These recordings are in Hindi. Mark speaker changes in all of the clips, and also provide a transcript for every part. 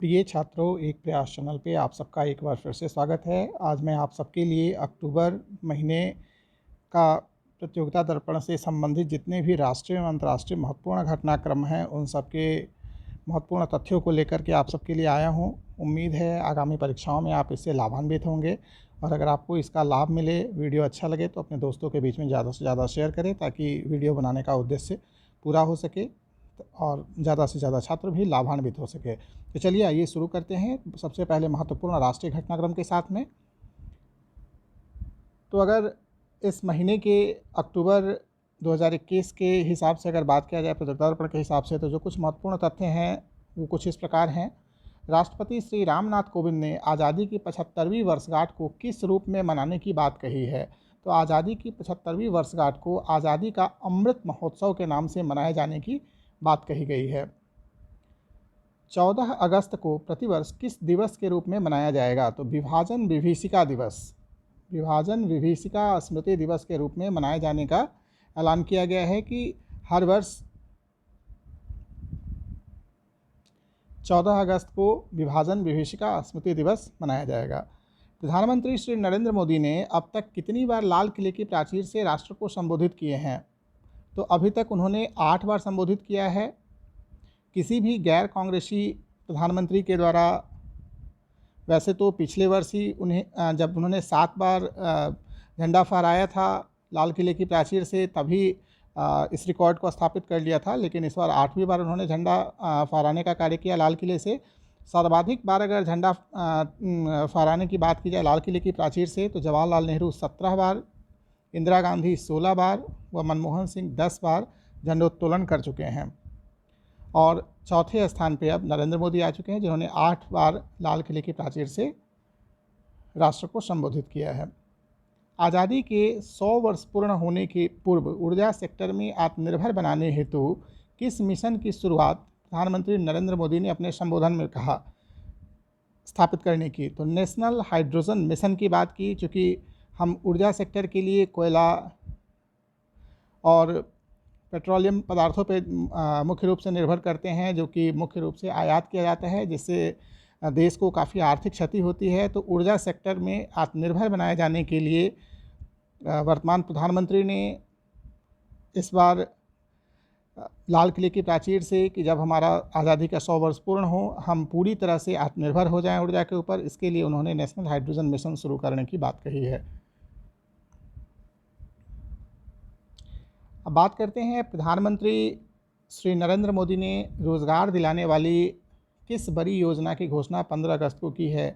Speaker 1: प्रिय छात्रों, एक प्रयास चैनल पे आप सबका एक बार फिर से स्वागत है। आज मैं आप सबके लिए अक्टूबर महीने का प्रतियोगिता दर्पण से संबंधित जितने भी राष्ट्रीय एवं अंतर्राष्ट्रीय महत्वपूर्ण घटनाक्रम हैं, उन सबके महत्वपूर्ण तथ्यों को लेकर के आप सबके लिए आया हूँ। उम्मीद है आगामी परीक्षाओं में आप इससे लाभान्वित होंगे, और अगर आपको इसका लाभ मिले, वीडियो अच्छा लगे तो अपने दोस्तों के बीच में ज़्यादा से ज़्यादा शेयर करें, ताकि वीडियो बनाने का उद्देश्य पूरा हो सके और ज़्यादा से ज़्यादा छात्र भी लाभान्वित हो सके। तो चलिए आइए शुरू करते हैं सबसे पहले महत्वपूर्ण राष्ट्रीय घटनाक्रम के साथ में। तो अगर इस महीने के अक्टूबर 2021 के हिसाब से अगर बात किया जाए, प्रतियोगिता दर्पण के हिसाब से, तो जो कुछ महत्वपूर्ण तथ्य हैं वो कुछ इस प्रकार हैं। राष्ट्रपति श्री रामनाथ कोविंद ने आज़ादी की 75वीं वर्षगांठ को किस रूप में मनाने की बात कही है? तो आज़ादी की 75वीं वर्षगांठ को आज़ादी का अमृत महोत्सव के नाम से मनाए जाने की बात कही गई है। 14 अगस्त को प्रतिवर्ष किस दिवस के रूप में मनाया जाएगा? तो विभाजन विभीषिका दिवस, विभाजन विभीषिका स्मृति दिवस के रूप में मनाए जाने का ऐलान किया गया है कि हर वर्ष 14 अगस्त को विभाजन विभीषिका स्मृति दिवस मनाया जाएगा। प्रधानमंत्री श्री नरेंद्र मोदी ने अब तक कितनी बार लाल किले की प्राचीर से राष्ट्र को संबोधित किए हैं? तो अभी तक उन्होंने 8 बार संबोधित किया है। किसी भी गैर कांग्रेसी प्रधानमंत्री के द्वारा, वैसे तो पिछले वर्ष ही उन्हें जब उन्होंने 7 बार झंडा फहराया था लाल किले की प्राचीर से, तभी इस रिकॉर्ड को स्थापित कर लिया था, लेकिन इस बार 8वीं बार उन्होंने झंडा फहराने का कार्य किया लाल किले से। सर्वाधिक बार अगर झंडा फहराने की बात की जाए लाल किले की प्राचीर से, तो जवाहरलाल नेहरू 17 बार, इंदिरा गांधी 16 बार व मनमोहन सिंह 10 बार झंडोत्तोलन कर चुके हैं। और चौथे स्थान पे अब नरेंद्र मोदी आ चुके हैं, जिन्होंने 8 बार लाल किले की प्राचीर से राष्ट्र को संबोधित किया है। आज़ादी के 100 वर्ष पूर्ण होने के पूर्व ऊर्जा सेक्टर में आत्मनिर्भर बनाने हेतु किस मिशन की शुरुआत प्रधानमंत्री नरेंद्र मोदी ने अपने संबोधन में कहा स्थापित करने की? तो नेशनल हाइड्रोजन मिशन की बात की। चूँकि हम ऊर्जा सेक्टर के लिए कोयला और पेट्रोलियम पदार्थों पे मुख्य रूप से निर्भर करते हैं, जो कि मुख्य रूप से आयात किया जाता है, जिससे देश को काफ़ी आर्थिक क्षति होती है। तो ऊर्जा सेक्टर में आत्मनिर्भर बनाए जाने के लिए वर्तमान प्रधानमंत्री ने इस बार लाल किले की प्राचीर से कि जब हमारा आज़ादी का 100 वर्ष पूर्ण हो, हम पूरी तरह से आत्मनिर्भर हो जाएं ऊर्जा के ऊपर, इसके लिए उन्होंने नेशनल हाइड्रोजन मिशन शुरू करने की बात कही है। अब बात करते हैं, प्रधानमंत्री श्री नरेंद्र मोदी ने रोज़गार दिलाने वाली किस बड़ी योजना की घोषणा 15 अगस्त को की है?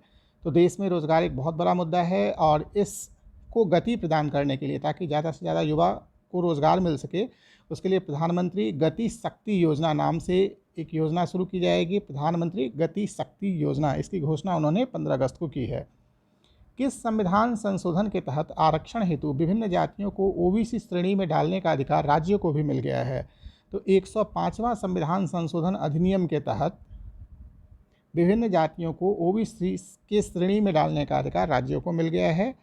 Speaker 1: तो देश में रोज़गार एक बहुत बड़ा मुद्दा है, और इसको गति प्रदान करने के लिए, ताकि ज़्यादा से ज़्यादा युवा को रोज़गार मिल सके, उसके लिए प्रधानमंत्री गति शक्ति योजना नाम से एक योजना शुरू की जाएगी। प्रधानमंत्री गति शक्ति योजना, इसकी घोषणा उन्होंने 15 अगस्त को की है। किस संविधान संशोधन के तहत आरक्षण हेतु विभिन्न जातियों को ओबीसी श्रेणी में डालने का अधिकार राज्यों को भी मिल गया है? तो 105वां संविधान संशोधन अधिनियम के तहत विभिन्न जातियों को ओबीसी के श्रेणी में डालने का अधिकार राज्यों को मिल गया है।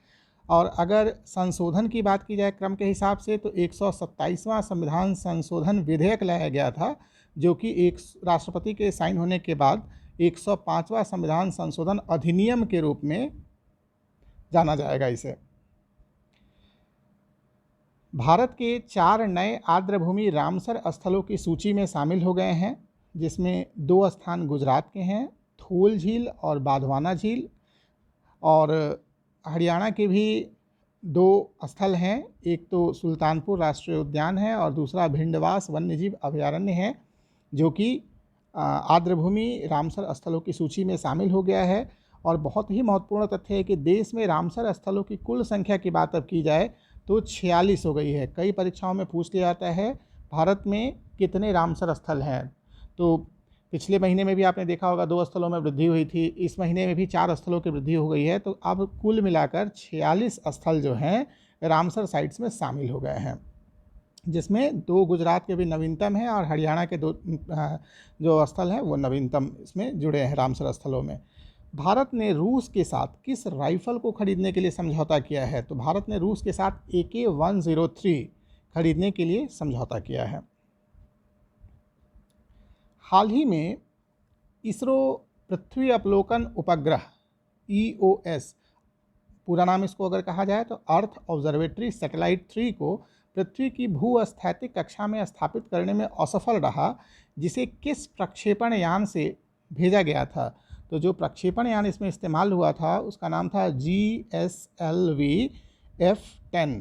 Speaker 1: और अगर संशोधन की बात की जाए क्रम के हिसाब से, तो 127वां संविधान संशोधन विधेयक लाया गया था, जो कि एक राष्ट्रपति के साइन होने के बाद 105वां संविधान संशोधन अधिनियम के रूप में जाना जाएगा इसे। भारत के 4 नए आर्द्रभूमि रामसर स्थलों की सूची में शामिल हो गए हैं, जिसमें 2 स्थान गुजरात के हैं, थूल झील और बाधवाना झील। और हरियाणा के भी 2 स्थल हैं, एक तो सुल्तानपुर राष्ट्रीय उद्यान है और दूसरा भिंडवास वन्यजीव अभयारण्य है, जो कि आर्द्रभूमि रामसर स्थलों की सूची में शामिल हो गया है। और बहुत ही महत्वपूर्ण तथ्य है कि देश में रामसर स्थलों की कुल संख्या की बात अब की जाए तो 46 हो गई है। कई परीक्षाओं में पूछ लिया जाता है भारत में कितने रामसर स्थल हैं, तो पिछले महीने में भी आपने देखा होगा 2 स्थलों में वृद्धि हुई थी, इस महीने में भी 4 स्थलों की वृद्धि हो गई है। तो अब कुल मिलाकर 46 स्थल जो हैं रामसर साइट्स में शामिल हो गए हैं, जिसमें 2 गुजरात के भी नवीनतम हैं और हरियाणा के 2 जो स्थल हैं वो नवीनतम इसमें जुड़े हैं रामसर स्थलों में। भारत ने रूस के साथ किस राइफल को खरीदने के लिए समझौता किया है? तो भारत ने रूस के साथ AK-103 खरीदने के लिए समझौता किया है। हाल ही में इसरो पृथ्वी अवलोकन उपग्रह EOS, पूरा नाम इसको अगर कहा जाए तो अर्थ ऑब्जर्वेटरी सैटेलाइट 3 को पृथ्वी की भूस्थैतिक कक्षा में स्थापित करने में असफल रहा, जिसे किस प्रक्षेपण यान से भेजा गया था? तो जो प्रक्षेपण यान इसमें इस्तेमाल हुआ था उसका नाम था GSLV F10।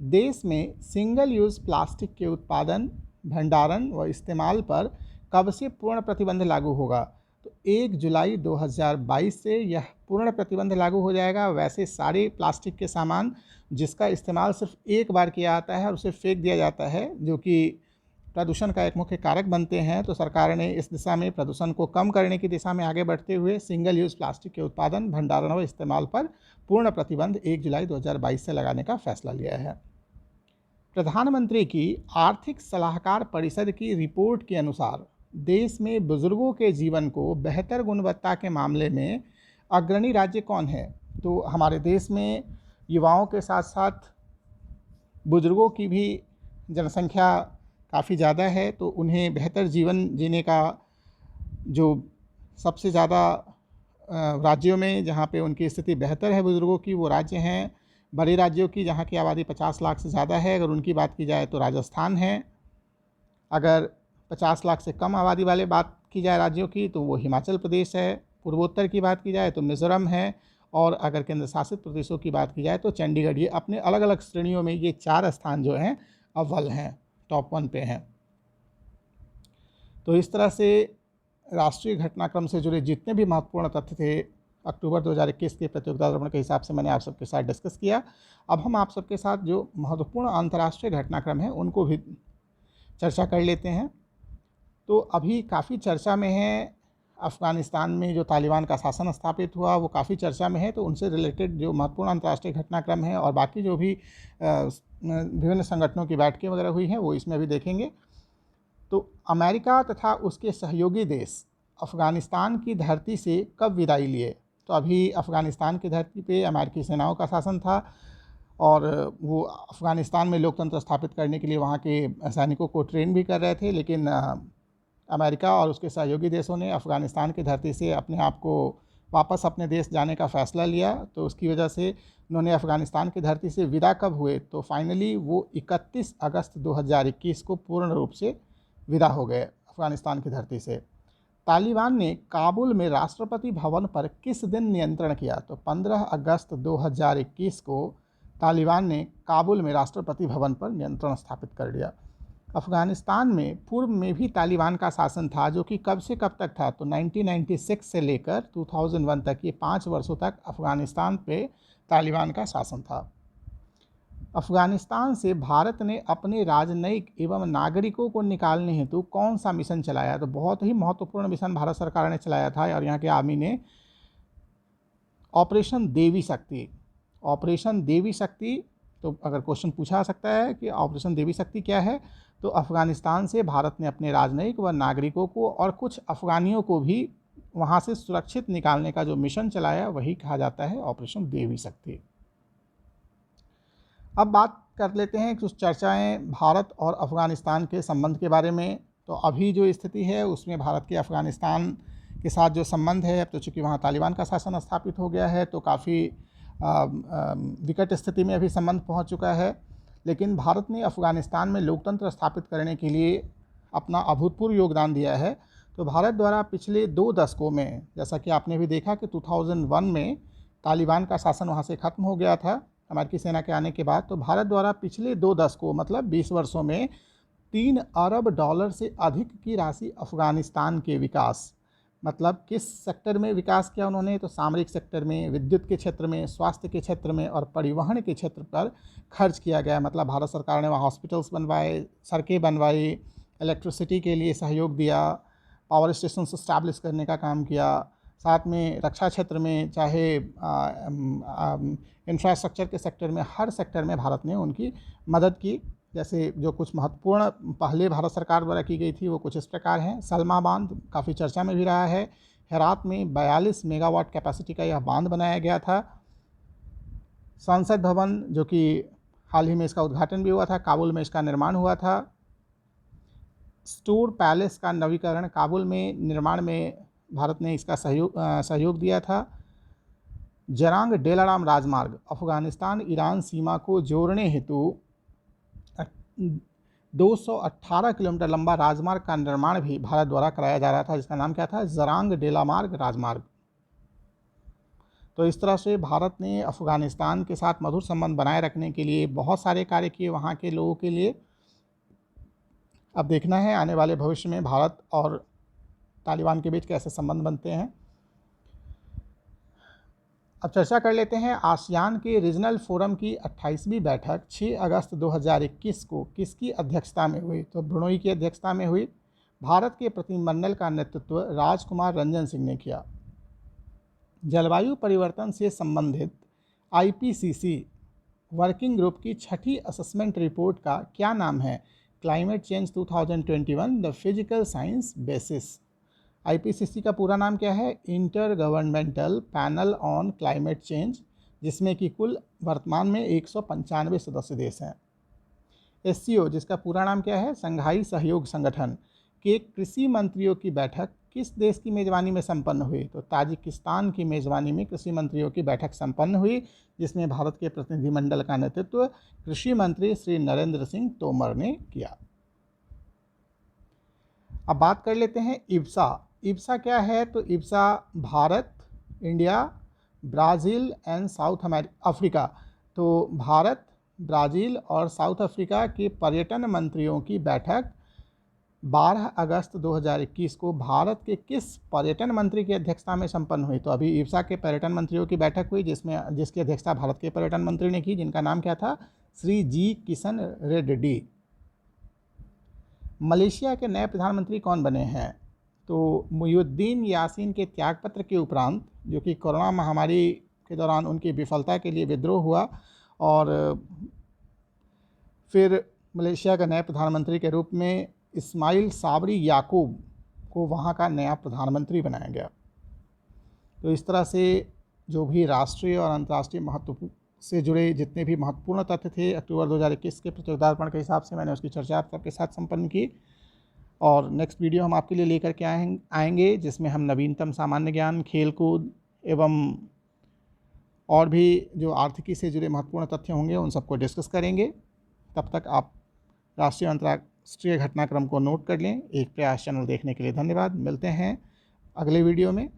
Speaker 1: देश में सिंगल यूज़ प्लास्टिक के उत्पादन, भंडारण व इस्तेमाल पर कब से पूर्ण प्रतिबंध लागू होगा? तो 1 जुलाई 2022 से यह पूर्ण प्रतिबंध लागू हो जाएगा। वैसे सारे प्लास्टिक के सामान जिसका इस्तेमाल सिर्फ एक बार किया जाता है और उसे फेंक दिया जाता है, जो कि प्रदूषण का एक मुख्य कारक बनते हैं, तो सरकार ने इस दिशा में प्रदूषण को कम करने की दिशा में आगे बढ़ते हुए सिंगल यूज़ प्लास्टिक के उत्पादन, भंडारण व इस्तेमाल पर पूर्ण प्रतिबंध 1 जुलाई 2022 से लगाने का फैसला लिया है। प्रधानमंत्री की आर्थिक सलाहकार परिषद की रिपोर्ट के अनुसार देश में बुजुर्गों के जीवन को बेहतर गुणवत्ता के मामले में अग्रणी राज्य कौन है? तो हमारे देश में युवाओं के साथ साथ बुजुर्गों की भी जनसंख्या काफ़ी ज़्यादा है, तो उन्हें बेहतर जीवन जीने का जो सबसे ज़्यादा राज्यों में जहाँ पे उनकी स्थिति बेहतर है बुज़ुर्गों की, वो राज्य हैं बड़े राज्यों की जहाँ की आबादी 50 लाख से ज़्यादा है। अगर उनकी बात की जाए तो राजस्थान है। अगर 50 लाख से कम आबादी वाले बात की जाए राज्यों की तो वो हिमाचल प्रदेश है। पूर्वोत्तर की बात की जाए तो मिज़ोरम है। और अगर केंद्र शासित प्रदेशों की बात की जाए तो चंडीगढ़। ये अपने अलग अलग श्रेणियों में ये 4 स्थान जो हैं अव्वल हैं, टॉप 1 पे हैं। तो इस तरह से राष्ट्रीय घटनाक्रम से जुड़े जितने भी महत्वपूर्ण तथ्य थे अक्टूबर 2021 के प्रतियोगिता द्रवण के हिसाब से मैंने आप सबके साथ डिस्कस किया। अब हम आप सबके साथ जो महत्वपूर्ण अंतर्राष्ट्रीय घटनाक्रम है उनको भी चर्चा कर लेते हैं। तो अभी काफ़ी चर्चा में है अफ़गानिस्तान में जो तालिबान का शासन स्थापित हुआ, वो काफ़ी चर्चा में है। तो उनसे रिलेटेड जो महत्वपूर्ण अंतर्राष्ट्रीय घटनाक्रम है और बाकी जो भी विभिन्न संगठनों की बैठकें वगैरह हुई हैं वो इसमें अभी देखेंगे। तो अमेरिका तथा उसके सहयोगी देश अफ़गानिस्तान की धरती से कब विदाई लिए? तो अभी अफ़गानिस्तान की धरती पे अमेरिकी सेनाओं का शासन था और वो अफ़गानिस्तान में लोकतंत्र स्थापित करने के लिए वहाँ के सैनिकों को ट्रेन भी कर रहे थे। लेकिन अमेरिका और उसके सहयोगी देशों ने अफ़गानिस्तान की धरती से अपने आप को वापस अपने देश जाने का फ़ैसला लिया। तो उसकी वजह से उन्होंने अफ़गानिस्तान की धरती से विदा कब हुए? तो फाइनली वो 31 अगस्त 2021 को पूर्ण रूप से विदा हो गए अफ़गानिस्तान की धरती से। तालिबान ने काबुल में राष्ट्रपति भवन पर किस दिन नियंत्रण किया? तो 15 अगस्त 2021 को तालिबान ने काबुल में राष्ट्रपति भवन पर नियंत्रण स्थापित कर दिया। अफ़गानिस्तान में पूर्व में भी तालिबान का शासन था, जो कि कब से कब तक था? तो 1996 से लेकर 2001 तक, ये 5 वर्षों तक अफ़गानिस्तान पे तालिबान का शासन था। अफ़गानिस्तान से भारत ने अपने राजनयिक एवं नागरिकों को निकालने हेतु कौन सा मिशन चलाया? तो बहुत ही महत्वपूर्ण मिशन भारत सरकार ने चलाया था और यहाँ के आर्मी ने ऑपरेशन देवी शक्ति। ऑपरेशन देवी शक्ति, तो अगर क्वेश्चन पूछा सकता है कि ऑपरेशन देवी शक्ति क्या है, तो अफ़गानिस्तान से भारत ने अपने राजनयिक व नागरिकों को और कुछ अफ़गानियों को भी वहाँ से सुरक्षित निकालने का जो मिशन चलाया वही कहा जाता है ऑपरेशन देवी शक्ति। अब बात कर लेते हैं कुछ चर्चाएं भारत और अफ़गानिस्तान के संबंध के बारे में। तो अभी जो स्थिति है उसमें भारत के अफ़गानिस्तान के साथ जो संबंध है, अब तो चूँकि वहाँ तालिबान का शासन स्थापित हो गया है तो काफ़ी विकट स्थिति में अभी संबंध पहुँच चुका है। लेकिन भारत ने अफ़गानिस्तान में लोकतंत्र स्थापित करने के लिए अपना अभूतपूर्व योगदान दिया है। तो भारत द्वारा पिछले 2 दशकों में, जैसा कि आपने भी देखा कि 2001 में तालिबान का शासन वहाँ से ख़त्म हो गया था अमेरिकी सेना के आने के बाद, तो भारत द्वारा पिछले 2 दशकों मतलब 20 वर्षों में $3 अरब से अधिक की राशि अफ़गानिस्तान के विकास, मतलब किस सेक्टर में विकास किया उन्होंने? तो सामरिक सेक्टर में, विद्युत के क्षेत्र में, स्वास्थ्य के क्षेत्र में और परिवहन के क्षेत्र पर खर्च किया गया। मतलब भारत सरकार ने वहाँ हॉस्पिटल्स बनवाए, सड़कें बनवाई, इलेक्ट्रिसिटी के लिए सहयोग दिया, पावर स्टेशन इस्टेब्लिश करने का काम किया। साथ में रक्षा क्षेत्र में, चाहे इंफ्रास्ट्रक्चर के सेक्टर में, हर सेक्टर में भारत ने उनकी मदद की। जैसे जो कुछ महत्वपूर्ण पहले भारत सरकार द्वारा की गई थी वो कुछ इस प्रकार हैं। सलमा बांध काफ़ी चर्चा में भी रहा है। हेरात में 42 मेगावाट कैपेसिटी का यह बांध बनाया गया था। संसद भवन, जो कि हाल ही में इसका उद्घाटन भी हुआ था, काबुल में इसका निर्माण हुआ था। स्टोर पैलेस का नवीकरण काबुल में निर्माण में भारत ने इसका सहयोग दिया था। जरांग डेलाराम राजमार्ग अफगानिस्तान ईरान सीमा को जोड़ने हेतु 218 किलोमीटर लंबा राजमार्ग का निर्माण भी भारत द्वारा कराया जा रहा था, जिसका नाम क्या था? जरांग डेलामार्ग राजमार्ग। तो इस तरह से भारत ने अफगानिस्तान के साथ मधुर संबंध बनाए रखने के लिए बहुत सारे कार्य किए वहाँ के लोगों के लिए। अब देखना है आने वाले भविष्य में भारत और तालिबान के बीच कैसे संबंध बनते हैं। अब चर्चा कर लेते हैं आसियान के रीजनल फोरम की 28वीं बैठक 6 अगस्त 2021 को किसकी अध्यक्षता में हुई? तो ब्रुनोई की अध्यक्षता में हुई। भारत के प्रतिनिधिमंडल का नेतृत्व राजकुमार रंजन सिंह ने किया। जलवायु परिवर्तन से संबंधित IPCC वर्किंग ग्रुप की 6ठी असेसमेंट रिपोर्ट का क्या नाम है? Climate change 2021 the physical science basis. IPCC का पूरा नाम क्या है? Inter governmental panel on climate change, जिसमें कि कुल वर्तमान में 195 सदस्य देश हैं। SCO जिसका पूरा नाम क्या है? संघाई सहयोग संगठन के कृषि मंत्रियों की बैठक किस देश की मेज़बानी में संपन्न हुई? तो ताजिकिस्तान की मेज़बानी में कृषि मंत्रियों की बैठक संपन्न हुई, जिसमें भारत के प्रतिनिधिमंडल का नेतृत्व कृषि मंत्री श्री नरेंद्र सिंह तोमर ने किया। अब बात कर लेते हैं इब्सा। इब्सा क्या है? तो IBSA Bharat, India, Brazil and south Africa, तो भारत, ब्राज़ील और साउथ अफ्रीका के पर्यटन मंत्रियों की बैठक 12 अगस्त 2021 को भारत के किस पर्यटन मंत्री की अध्यक्षता में संपन्न हुई? तो अभी इब्सा के पर्यटन मंत्रियों की बैठक हुई, जिसकी अध्यक्षता भारत के पर्यटन मंत्री ने की, जिनका नाम क्या था? श्री जी किशन रेड्डी। मलेशिया के नए प्रधानमंत्री कौन बने हैं? तो मुहिउद्दीन यासीन के त्यागपत्र के उपरांत, जो कि कोरोना महामारी के दौरान उनकी विफलता के लिए विद्रोह हुआ, और फिर मलेशिया का नए प्रधानमंत्री के रूप में इस्माइल साबरी याकूब को वहाँ का नया प्रधानमंत्री बनाया गया। तो इस तरह से जो भी राष्ट्रीय और अंतर्राष्ट्रीय महत्व से जुड़े जितने भी महत्वपूर्ण तथ्य थे अक्टूबर 2021 के प्रतियोगितार्पण के हिसाब से, मैंने उसकी चर्चा आप सबके साथ संपन्न की। और नेक्स्ट वीडियो हम आपके लिए लेकर के आएंगे, जिसमें हम नवीनतम सामान्य ज्ञान, खेलकूद एवं और भी जो आर्थिकी से जुड़े महत्वपूर्ण तथ्य होंगे उन सबको डिस्कस करेंगे। तब तक आप राष्ट्रीय अंतर्राष्ट्रीय घटनाक्रम को नोट कर लें। एक प्रयास चैनल देखने के लिए धन्यवाद। मिलते हैं अगले वीडियो में।